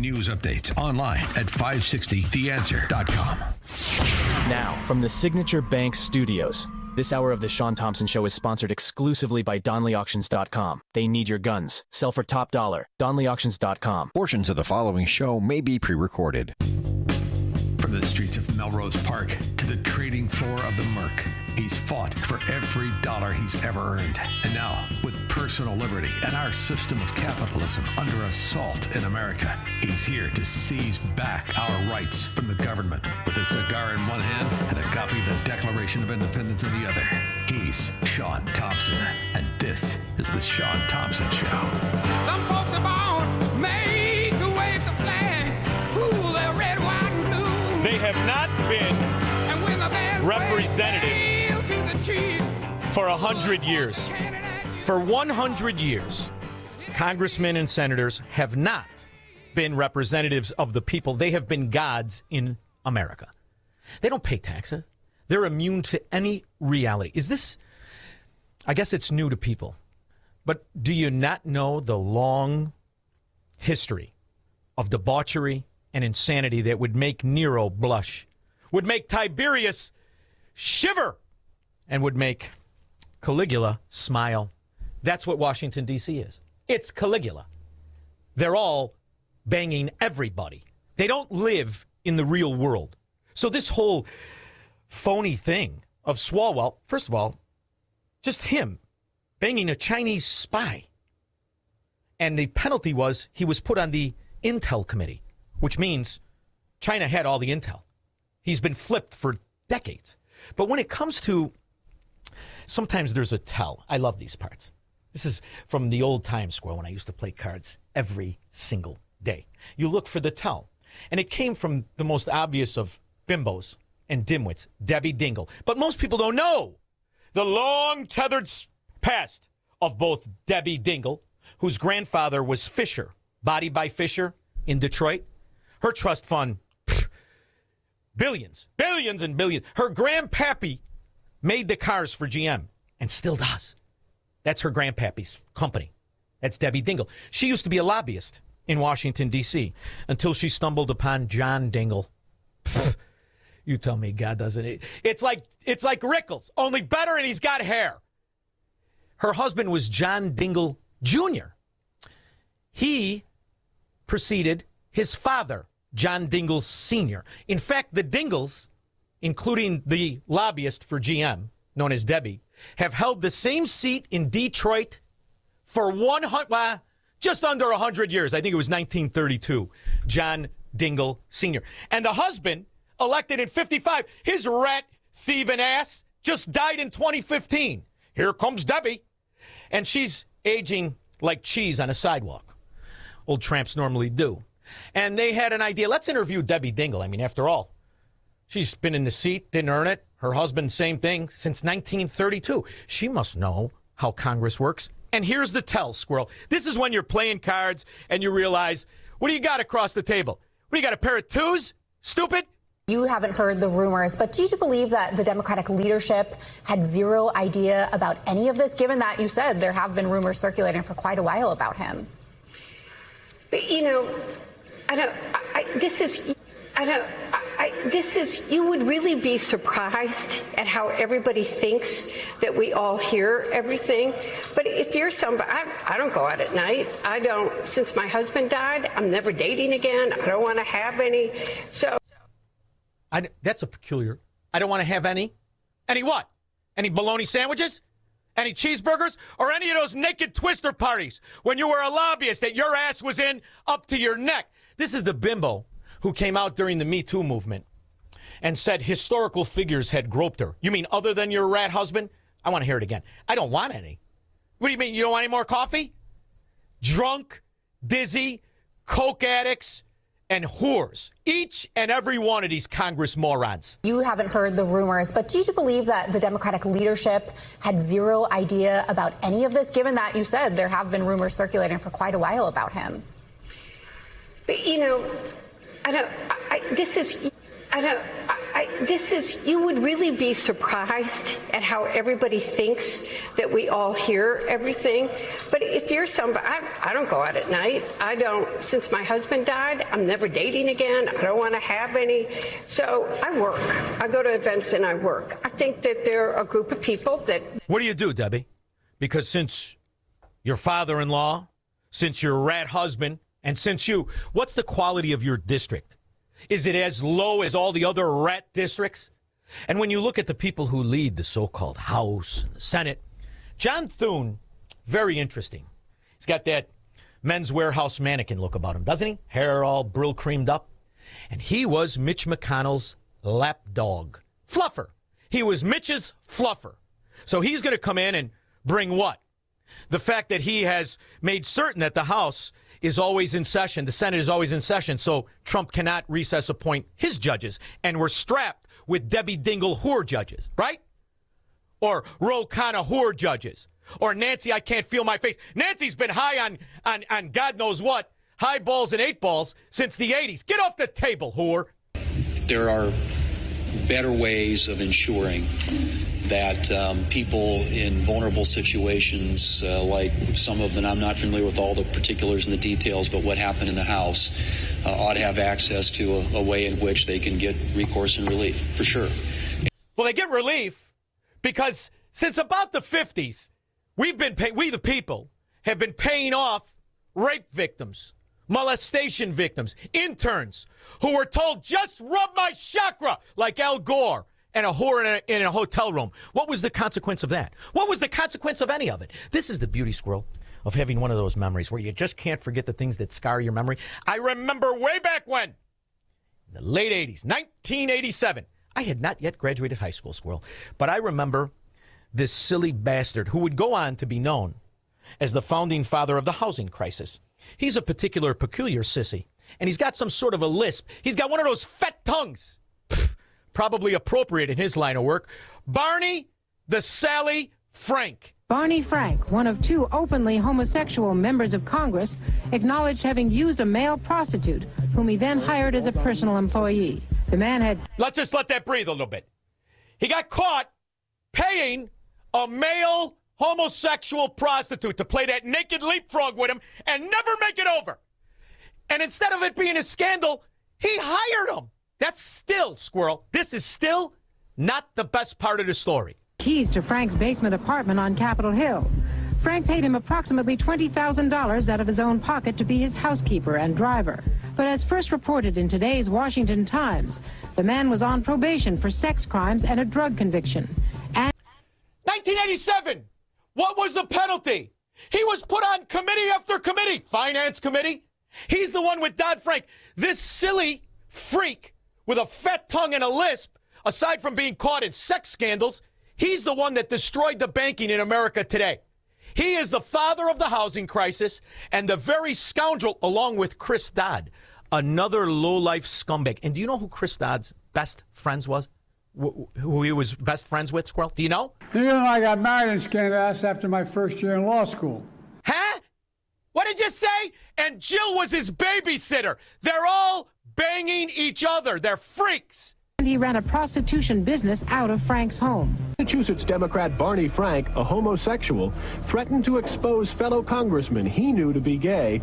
News updates online at 560theanswer.com. Now, from the Signature Bank Studios, this hour of the Shaun Thompson Show is sponsored exclusively by DonleyAuctions.com. They need your guns. Sell for top dollar. DonleyAuctions.com. Portions of the following show may be pre-recorded. From the streets of Melrose Park to the trading floor of the Merc, he's fought for every dollar he's ever earned. And now, with personal liberty and our system of capitalism under assault in America, he's here to seize back our rights from the government. With a cigar in one hand and a copy of the Declaration of Independence in the other, he's Shaun Thompson. And this is the Shaun Thompson Show. Some folks are born made to wave the flag. Ooh, they're red, white, and blue. They have not been representatives for 100 years. For 100 years, congressmen and senators have not been representatives of the people. They have been gods in America. They don't pay taxes. They're immune to any reality. Is this, I guess it's new to people, but do you not know the long history of debauchery and insanity that would make Nero blush, would make Tiberius shiver, and would make Caligula smile? That's what Washington, D.C. is. It's Caligula. They're all banging everybody. They don't live in the real world. So this whole phony thing of Swalwell, first of all, just him banging a Chinese spy. And the penalty was he was put on the Intel Committee, which means China had all the intel. He's been flipped for decades. But when it comes to, sometimes there's a tell. I love these parts. This is from the old time, Squirrel, when I used to play cards every single day. You look for the tell. And it came from the most obvious of bimbos and dimwits, Debbie Dingle. But most people don't know the long tethered past of both Debbie Dingle, whose grandfather was Fisher, Body by Fisher in Detroit. Her trust fund, billions and billions. Her grandpappy made the cars for GM and still does. That's her grandpappy's company. That's Debbie Dingle. She used to be a lobbyist in Washington, D.C. until she stumbled upon John Dingle. You tell me God doesn't. It's like Rickles, only better, and he's got hair. Her husband was John Dingle Jr. He preceded his father, John Dingle Sr. In fact, the Dingles, including the lobbyist for GM, known as Debbie, have held the same seat in Detroit for just under 100 years. I think it was 1932, John Dingle Sr. And the husband, elected in 55, his rat-thieving ass just died in 2015. Here comes Debbie. And she's aging like cheese on a sidewalk. Old tramps normally do. And they had an idea. Let's interview Debbie Dingle. I mean, after all, she's been in the seat, didn't earn it. Her husband, same thing, since 1932. She must know how Congress works. And here's the tell, Squirrel. This is when you're playing cards and you realize, what do you got across the table? What do you got, a pair of twos? Stupid? You haven't heard the rumors, but do you believe that the Democratic leadership had zero idea about any of this, given that you said there have been rumors circulating for quite a while about him? But, you know, you would really be surprised at how everybody thinks that we all hear everything. But if you're somebody, I don't go out at night. I don't, since my husband died, I'm never dating again. I don't want to have any. So. That's a peculiar. I don't want to have any. Any what? Any bologna sandwiches? Any cheeseburgers? Or any of those naked twister parties when you were a lobbyist that your ass was in up to your neck? This is the bimbo who came out during the Me Too movement and said historical figures had groped her. You mean other than your rat husband? I want to hear it again. I don't want any. What do you mean? You don't want any more coffee? Drunk, dizzy, coke addicts, and whores. Each and every one of these Congress morons. You haven't heard the rumors, but do you believe that the Democratic leadership had zero idea about any of this, given that you said there have been rumors circulating for quite a while about him? But, you know, You would really be surprised at how everybody thinks that we all hear everything. But if you're somebody, I don't go out at night. I don't, since my husband died, I'm never dating again. I don't want to have any. So I work. I go to events and I work. I think that there are a group of people that. What do you do, Debbie? Because since your father-in-law, since your rat husband, and since you, what's the quality of your district? Is it as low as all the other rat districts? And when you look at the people who lead the so-called House and the Senate, John Thune, very interesting. He's got that Men's Warehouse mannequin look about him, doesn't he? Hair all Brill creamed up. And he was Mitch McConnell's lapdog. Fluffer. He was Mitch's fluffer. So he's going to come in and bring what? The fact that he has made certain that the House is always in session, the Senate is always in session, so Trump cannot recess appoint his judges, and we're strapped with Debbie Dingle whore judges, right? Or Ro Khanna whore judges. Or Nancy, I can't feel my face. Nancy's been high on God knows what, high balls and 8 balls since the 80s. Get off the table, whore. There are better ways of ensuring that people in vulnerable situations, like some of them, I'm not familiar with all the particulars and the details, but what happened in the House, ought to have access to a way in which they can get recourse and relief, for sure. Well, they get relief because since about the 50s, we the people have been paying off rape victims, molestation victims, interns who were told, just rub my chakra, like Al Gore, and a whore in a hotel room. What was the consequence of that? What was the consequence of any of it? This is the beauty, Squirrel, of having one of those memories where you just can't forget the things that scar your memory. I remember way back when, in the late 80s, 1987. I had not yet graduated high school, Squirrel, but I remember this silly bastard who would go on to be known as the founding father of the housing crisis. He's a peculiar sissy, and he's got some sort of a lisp. He's got one of those fat tongues. Probably appropriate in his line of work. Barney the Sally Frank. Barney Frank, one of 2 openly homosexual members of Congress, acknowledged having used a male prostitute, whom he then hired as a personal employee. The man had... Let's just let that breathe a little bit. He got caught paying a male homosexual prostitute to play that naked leapfrog with him and never make it over. And instead of it being a scandal, he hired him. That's still, Squirrel, this is still not the best part of the story. Keys to Frank's basement apartment on Capitol Hill. Frank paid him approximately $20,000 out of his own pocket to be his housekeeper and driver. But as first reported in today's Washington Times, the man was on probation for sex crimes and a drug conviction. And 1987, what was the penalty? He was put on committee after committee, finance committee. He's the one with Dodd-Frank. This silly freak with a fat tongue and a lisp, aside from being caught in sex scandals, he's the one that destroyed the banking in America today. He is the father of the housing crisis and the very scoundrel, along with Chris Dodd, another low-life scumbag. And do you know who Chris Dodd's best friends was? Who he was best friends with, Squirrel? Do you know? You know, I got married in Scandalous after my first year in law school. Huh? What did you say? And Jill was his babysitter. They're all banging each other. They're freaks. And he ran a prostitution business out of Frank's home. Massachusetts Democrat Barney Frank, a homosexual, threatened to expose fellow congressmen he knew to be gay.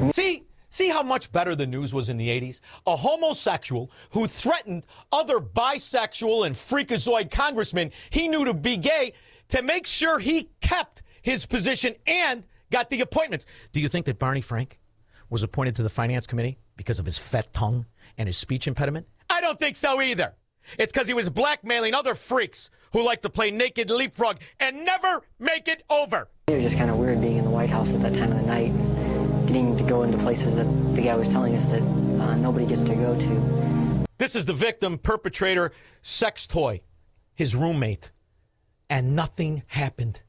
See how much better the news was in the 80s? A homosexual who threatened other bisexual and freakazoid congressmen he knew to be gay to make sure he kept his position and got the appointments. Do you think that Barney Frank was appointed to the Finance Committee because of his fat tongue and his speech impediment? I don't think so either. It's because he was blackmailing other freaks who like to play naked leapfrog and never make it over. It was just kind of weird being in the White House at that time of the night, getting to go into places that the guy was telling us that nobody gets to go to. This is the victim, perpetrator, sex toy, his roommate, and nothing happened.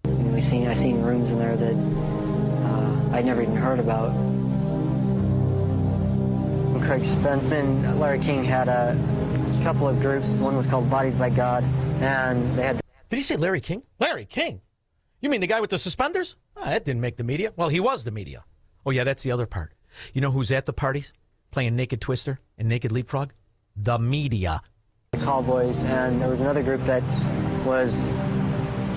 I seen rooms in there that I'd never even heard about. Craig Spence and Larry King had a couple of groups. One was called Bodies by God, and they had... Did he say Larry King? Larry King? You mean the guy with the suspenders? Oh, that didn't make the media. Well, he was the media. Oh, yeah, that's the other part. You know who's at the parties playing Naked Twister and Naked Leapfrog? the media. Callboys, and there was another group that was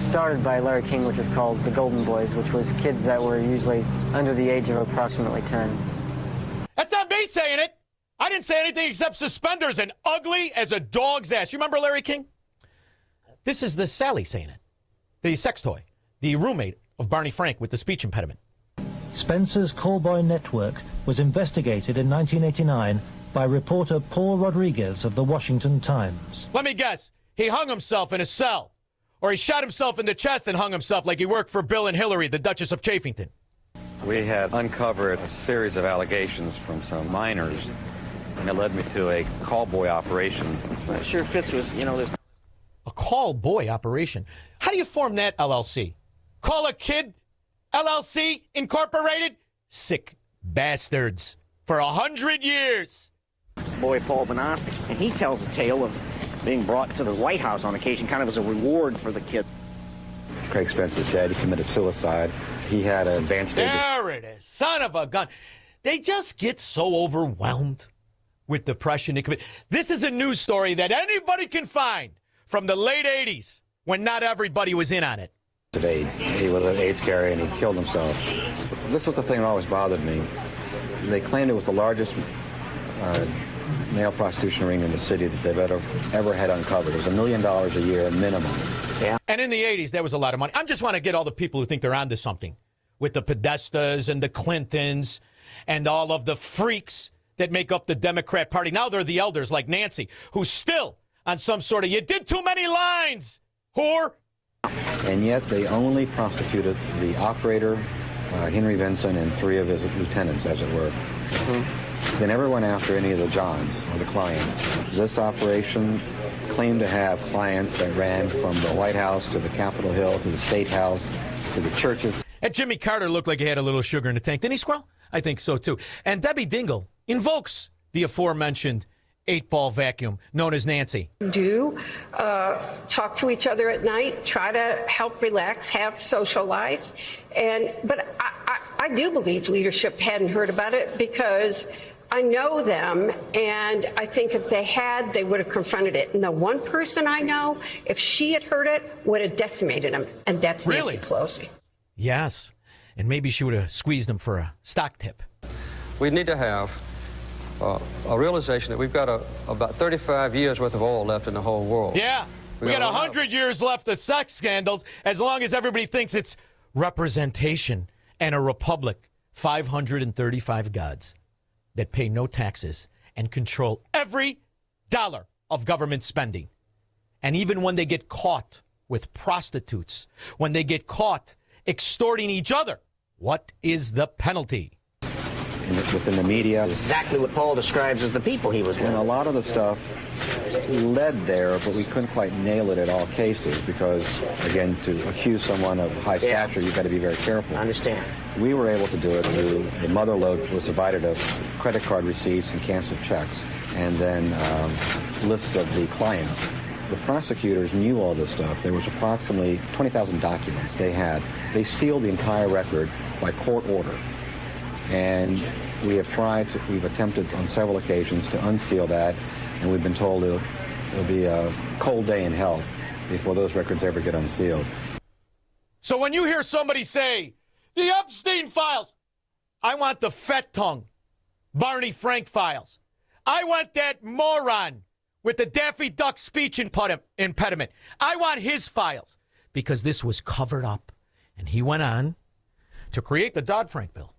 started by Larry King, which was called the Golden Boys, which was kids that were usually under the age of approximately 10. That's not me saying it. I didn't say anything except suspenders and ugly as a dog's ass. You remember Larry King? This is the Sally saying it. The sex toy. The roommate of Barney Frank with the speech impediment. Spencer's Callboy network was investigated in 1989 by reporter Paul Rodriguez of the Washington Times. Let me guess. He hung himself in a cell. Or he shot himself in the chest and hung himself like he worked for Bill and Hillary, the Duchess of Chafington. We had uncovered a series of allegations from some minors, and it led me to a callboy operation. It sure fits with, this. A callboy operation? How do you form that LLC? Call a Kid LLC Incorporated? Sick bastards. For 100 years. Boy, Paul Benassi, and he tells a tale of being brought to the White House on occasion, kind of as a reward for the kid. Craig Spence's dad, he committed suicide. He had an advanced stage. There it is. Son of a gun. They just get so overwhelmed with depression. This is a news story that anybody can find from the late 80s when not everybody was in on it. AIDS. He was an AIDS carrier and he killed himself. This was the thing that always bothered me. They claimed it was the largest male prostitution ring in the city that they've ever had uncovered. It was $1 million a year minimum. Yeah. And in the 80s, that was a lot of money. I just want to get all the people who think they're onto something with the Podestas and the Clintons and all of the freaks that make up the Democrat Party. Now they're the elders like Nancy, who's still on some sort of, you did too many lines, whore. And yet they only prosecuted the operator, Henry Vinson, and 3 of his lieutenants, as it were. Mm-hmm. They never went after any of the Johns or the clients. This operation claimed to have clients that ran from the White House to the Capitol Hill to the State House to the churches. And Jimmy Carter looked like he had a little sugar in the tank. Didn't he, Squirrel? I think so, too. And Debbie Dingle invokes the aforementioned 8-ball vacuum known as Nancy. Do talk to each other at night, try to help relax, have social lives. But I do believe leadership hadn't heard about it because I know them, and I think if they had, they would have confronted it. And the one person I know, if she had heard it, would have decimated him, and that's really? Nancy Pelosi. Yes, and maybe she would have squeezed him for a stock tip. We need to have a realization that we've got about 35 years worth of oil left in the whole world. Yeah, we got 100 years left of sex scandals as long as everybody thinks it's representation and a republic. 535 gods that pay no taxes and control every dollar of government spending. And even when they get caught with prostitutes, when they get caught extorting each other, what is the penalty? Within the media. Exactly what Paul describes as the people he was with. And a lot of the stuff led there, but we couldn't quite nail it at all cases because, again, to accuse someone of high stature, you've got to be very careful. I understand. We were able to do it through the mother lode was provided us credit card receipts and canceled checks, and then lists of the clients. The prosecutors knew all this stuff. There was approximately 20,000 documents they had. They sealed the entire record by court order. And we've attempted on several occasions to unseal that, and we've been told it'll be a cold day in hell before those records ever get unsealed. So when you hear somebody say, the Epstein files, I want the fat tongue Barney Frank files. I want that moron with the Daffy Duck speech impediment. I want his files because this was covered up. And he went on to create the Dodd-Frank bill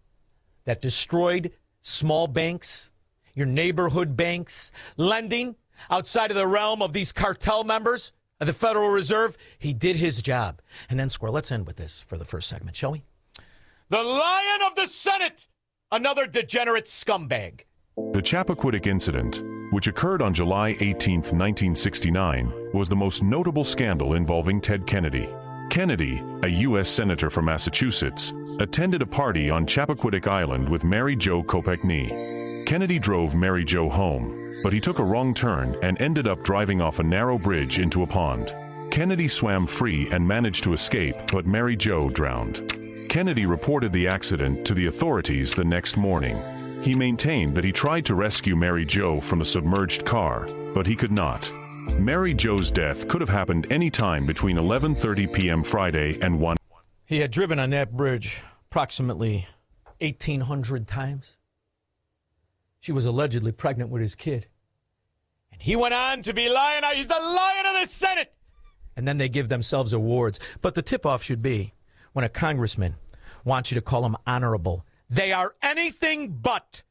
that destroyed small banks, your neighborhood banks, lending outside of the realm of these cartel members of the Federal Reserve. He did his job. And then, Squirrel, let's end with this for the first segment, shall we? The Lion of the Senate, another degenerate scumbag. The Chappaquiddick incident, which occurred on July 18, 1969, was the most notable scandal involving Ted Kennedy. Kennedy, a U.S. Senator from Massachusetts, attended a party on Chappaquiddick Island with Mary Jo Kopechne. Kennedy drove Mary Jo home, but he took a wrong turn and ended up driving off a narrow bridge into a pond. Kennedy swam free and managed to escape, but Mary Jo drowned. Kennedy reported the accident to the authorities the next morning. He maintained that he tried to rescue Mary Jo from the submerged car, but he could not. Mary Jo's death could have happened any time between 11:30 p.m. Friday and 1. He had driven on that bridge approximately 1,800 times. She was allegedly pregnant with his kid. And he went on to be lion. He's the Lion of the Senate. And then they give themselves awards. But the tip-off should be when a congressman wants you to call them honorable. They are anything but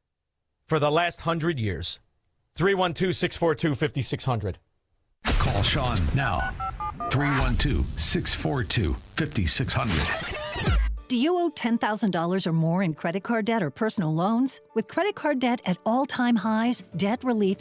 for the last 100 years. 312-642-5600. Call Shaun now. 312-642-5600. Do you owe $10,000 or more in credit card debt or personal loans? With credit card debt at all-time highs, Debt Relief